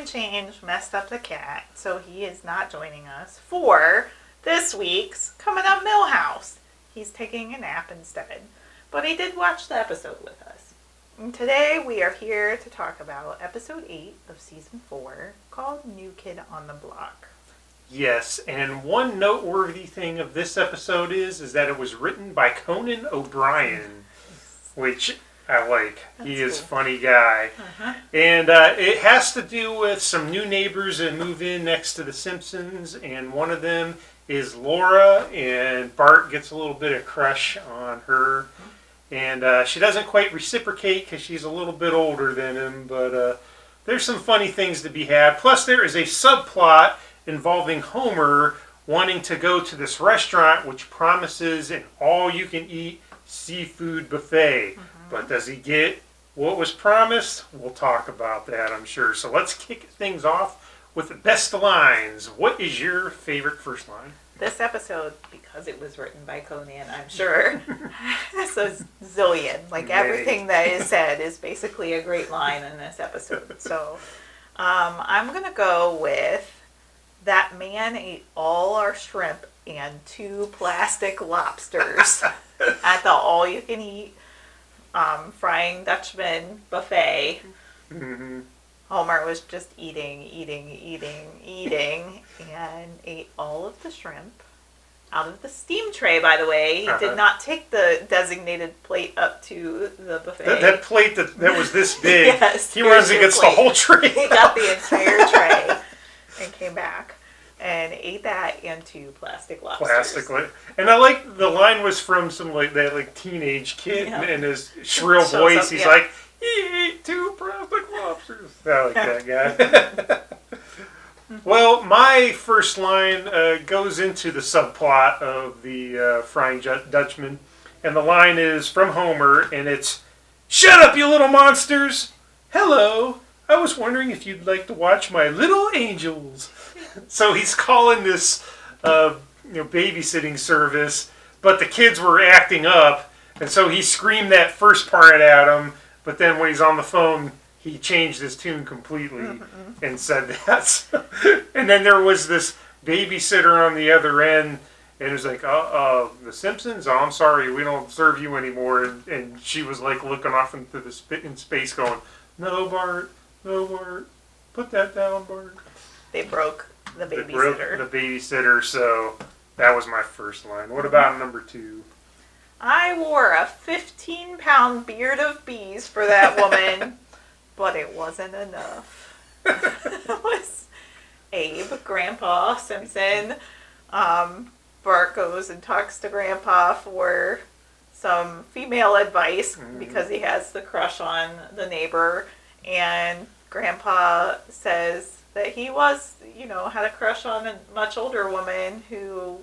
climate change messed up the cat, so he is not joining us for this week's Coming Up Milhouse. He's taking a nap instead, but he did watch the episode with us. And today we are here to talk about episode 8 of season 4 called New Kid on the Block. Yes, and one noteworthy thing of this episode is that it was written by Conan O'Brien, which I like. He is a funny guy. Uh-huh. And it has to do with some new neighbors that move in next to the Simpsons, and one of them is Laura, and Bart gets a little bit of crush on her. And she doesn't quite reciprocate because she's a little bit older than him, but there's some funny things to be had. Plus, there is a subplot involving Homer wanting to go to this restaurant which promises an all-you-can-eat seafood buffet. Mm-hmm. But does he get what was promised? We'll talk about that, I'm sure. So let's kick things off with the best lines. What is your favorite first line? This episode, because it was written by Conan, I'm sure, has a zillion. Like, everything that is said is basically a great line in this episode. So I'm going to go with, that man ate all our shrimp and 2 plastic lobsters at the all-you-can-eat Frying Dutchman buffet. Mm-hmm. Homer was just eating, and ate all of the shrimp out of the steam tray, by the way. He did not take the designated plate up to the buffet. That plate that was this big, yes, he runs against the whole tray. He got the entire tray and came back and ate that and 2 plastic lobsters. And I like the line was from some that teenage kid in his shrill voice. He's like, he ate 2 plastic lobsters. I like that guy. Well, my first line goes into the subplot of the Frying Dutchman. And the line is from Homer, and it's, "Shut up, you little monsters! Hello, I was wondering if you'd like to watch my little angels." So he's calling this babysitting service, but the kids were acting up, and so he screamed that first part at them, but then when he's on the phone, he changed his tune completely and said that. And then there was this babysitter on the other end, and it was like, the Simpsons? Oh, I'm sorry, we don't serve you anymore. And she was like looking off into in space going, no, Bart, put that down, Bart. They broke the babysitter. They broke the babysitter, so that was my first line. What about number 2? I wore a 15-pound beard of bees for that woman, but it wasn't enough. It was Abe, Grandpa Simpson. Bart goes and talks to Grandpa for some female advice because he has the crush on the neighbor, and Grandpa says that he was, had a crush on a much older woman who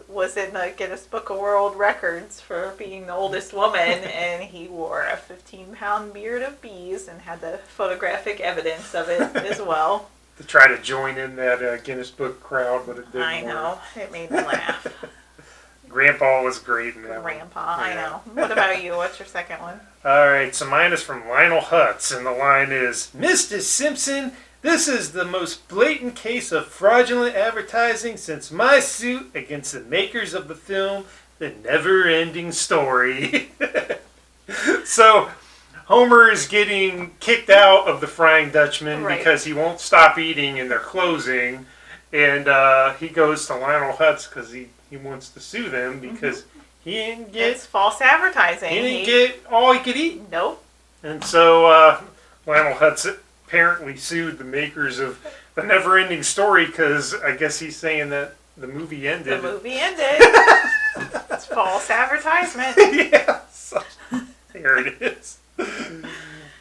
was in the Guinness Book of World Records for being the oldest woman, and he wore a 15-pound beard of bees and had the photographic evidence of it as well. To try to join in that Guinness Book crowd, but it didn't work. I know. It made me laugh. Grandpa was great in that Grandpa, one. I know. What about you? What's your second one? All right, so mine is from Lionel Hutz, and the line is, "Mr. Simpson, this is the most blatant case of fraudulent advertising since my suit against the makers of the film, The Never-Ending Story." So Homer is getting kicked out of the Frying Dutchman because he won't stop eating and they're closing. And he goes to Lionel Hutz because he wants to sue them because he didn't get... It's false advertising. He didn't get all he could eat. Nope. And so Lionel Hutz apparently sued the makers of The Never-Ending Story because I guess he's saying that the movie ended. The movie ended. It's false advertisement. Yeah. So, there it is.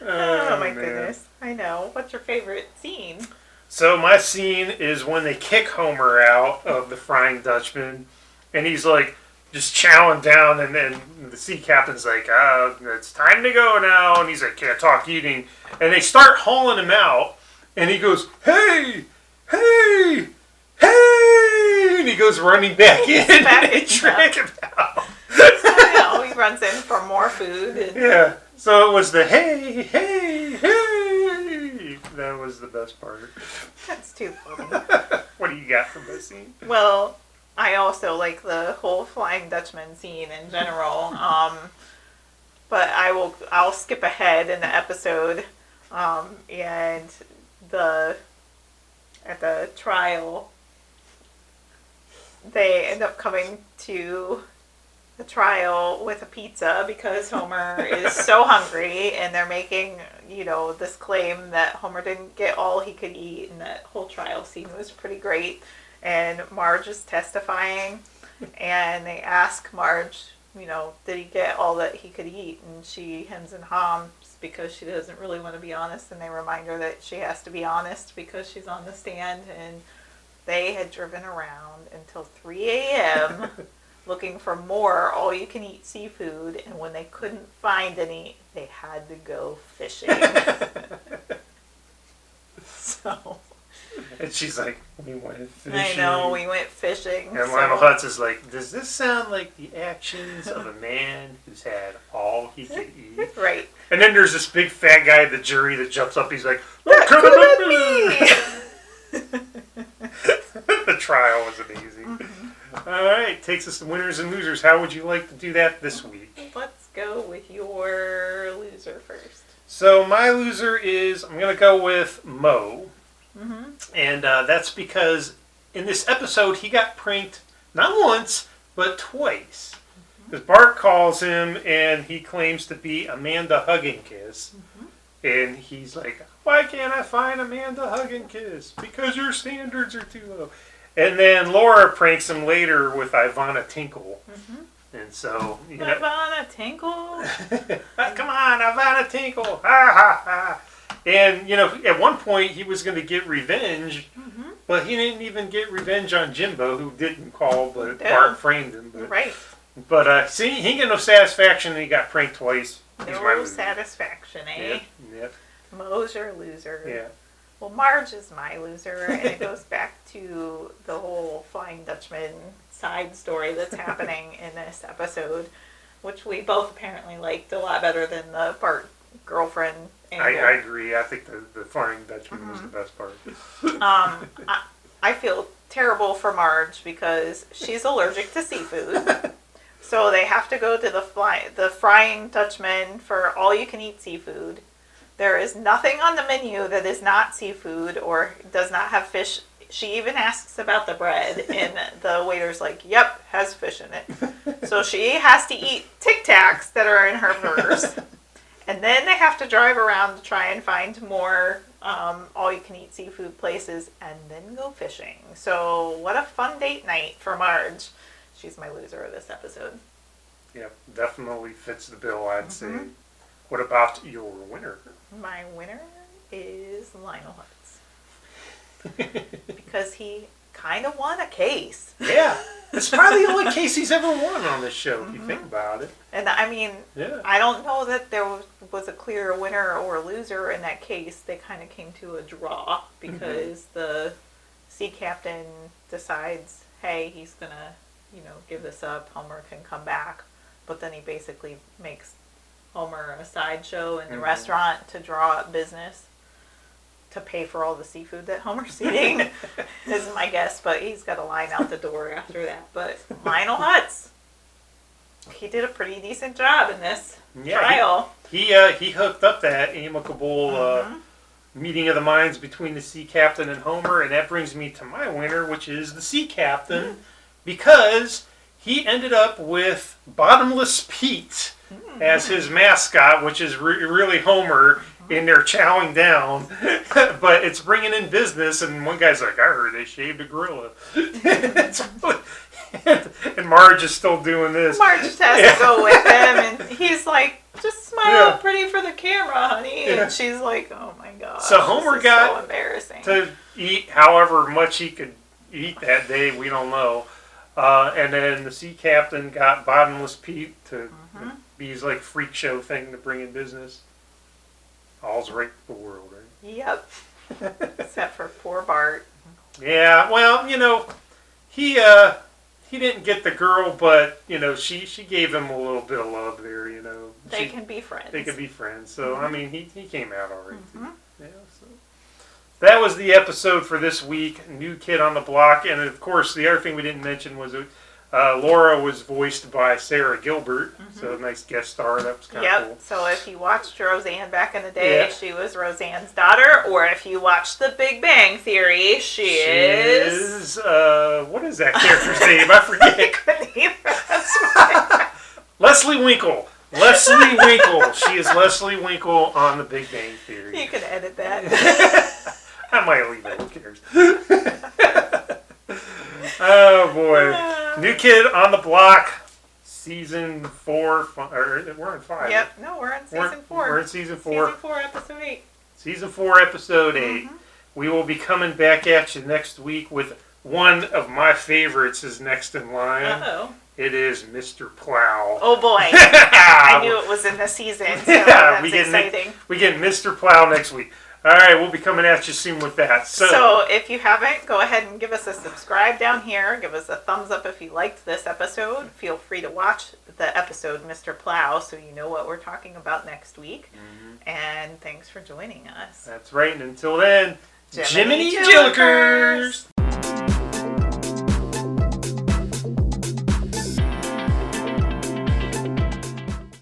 Oh my goodness. I know. What's your favorite scene? So my scene is when they kick Homer out of the Frying Dutchman, and he's like just chowing down, and then the sea captain's like, it's time to go now, and he's like, can't talk eating, and they start hauling him out, and he goes, hey, hey, hey, and he goes running back in, and they drag him out. I know, he runs in for more food. And... Yeah, so it was the hey, hey, hey. That was was the best part. That's too funny. What do you got from this scene? Well, I also like the whole Flying Dutchman scene in general. But I'll skip ahead in the episode. And at the trial, they end up coming to the trial with a pizza because Homer is so hungry, and they're making, this claim that Homer didn't get all he could eat, and that whole trial scene was pretty great. And Marge is testifying, and they ask Marge, did he get all that he could eat? And she hems and hams because she doesn't really want to be honest, and they remind her that she has to be honest because she's on the stand, and they had driven around until 3 a.m. looking for more all-you-can-eat seafood, and when they couldn't find any, they had to go fishing. So... And she's like, we went fishing. I know, we went fishing. And Lionel Hutz is like, does this sound like the actions of a man who's had all he could eat? Right. And then there's this big fat guy at the jury that jumps up. He's like, that could have been me! The trial was amazing. Mm-hmm. All right, takes us to winners and losers. How would you like to do that this week? Let's go with your loser first. So my loser is, I'm going to go with Mo. Mm-hmm. And that's because in this episode, he got pranked not once, but twice. Because Bart calls him, and he claims to be Amanda Hugginkiss. Mm-hmm. And he's like, why can't I find Amanda Hugginkiss? Because your standards are too low. And then Laura pranks him later with Ivana Tinkle. Mm-hmm. And so, Ivana Tinkle? Come on, Ivana Tinkle! Ha ha ha! And, at one point he was going to get revenge, mm-hmm. but he didn't even get revenge on Jimbo, who didn't call, but Bart framed him. But, right. But, see, he didn't get no satisfaction, and he got pranked twice. No satisfaction, eh? Yep. Mo's your loser. Yeah. Well, Marge is my loser, and it goes back to the whole Flying Dutchman side story that's happening in this episode, which we both apparently liked a lot better than the Bart girlfriend angle. I agree. I think the Flying Dutchman mm-hmm. was the best part. I feel terrible for Marge because she's allergic to seafood. So they have to go to the Flying Dutchman for all-you-can-eat seafood. There is nothing on the menu that is not seafood or does not have fish. She even asks about the bread, and the waiter's like, yep, has fish in it. So she has to eat Tic Tacs that are in her purse. And then they have to drive around to try and find more all-you-can-eat seafood places and then go fishing. So what a fun date night for Marge. She's my loser of this episode. Yeah, definitely fits the bill, I'd mm-hmm. say. What about your winner? My winner is Lionel Hutz. Because he kind of won a case. Yeah. It's probably the only case he's ever won on this show, if you think about it. And I mean, yeah. I don't know that there was a clear winner or loser in that case. They kind of came to a draw because mm-hmm. the sea captain decides, hey, he's going to, give this up. Homer can come back. But then he basically makes Homer a sideshow in the mm-hmm. restaurant to draw up business to pay for all the seafood that Homer's eating. This is my guess, but he's got a line out the door after that. But Lionel Hutz, he did a pretty decent job in this trial. He hooked up that amicable mm-hmm. Meeting of the minds between the sea captain and Homer, and that brings me to my winner, which is the sea captain, mm-hmm. because he ended up with Bottomless Pete mm-hmm. as his mascot, which is really Homer. And they're chowing down, but it's bringing in business. And one guy's like, I heard they shaved a gorilla. And Marge is still doing this. Marge just has to go with him, and he's like, just smile pretty for the camera, honey. Yeah. And she's like, oh my God. So Homer got so embarrassing. To eat however much he could eat that day, we don't know. And then the sea captain got Bottomless Pete to mm-hmm. be his freak show thing to bring in business. All's right with the world, right? Yep. Except for poor Bart. Yeah, well, he didn't get the girl, but she gave him a little bit of love there. They can be friends. They could be friends. So mm-hmm. I mean, he came out all right. Mm-hmm. Yeah. that was the episode for this week. New Kid on the Block. And, of course, the other thing we didn't mention was Laura was voiced by Sarah Gilbert. Mm-hmm. So a nice guest star. That was kind of cool. So if you watched Roseanne back in the day, she was Roseanne's daughter. Or if you watched The Big Bang Theory, she is... what is that character's name? I forget. That's why. Leslie Winkle. Leslie Winkle. She is Leslie Winkle on The Big Bang Theory. You can edit that. I might leave it. Who cares? Oh, boy. New Kid on the Block. Season 4. We're in 5. Yep. No, we're in Season 4. We're in Season 4. Season 4, Episode 8. Season 4, Episode 8. Mm-hmm. We will be coming back at you next week with one of my favorites is next in line. Uh-oh. It is Mr. Plow. Oh, boy. I knew it was in the season, so that's exciting. We get Mr. Plow next week. All right, we'll be coming at you soon with that. So if you haven't, go ahead and give us a subscribe down here. Give us a thumbs up if you liked this episode. Feel free to watch the episode Mr. Plow so you know what we're talking about next week. Mm-hmm. And thanks for joining us. That's right. And until then, Jiminy Jillikers!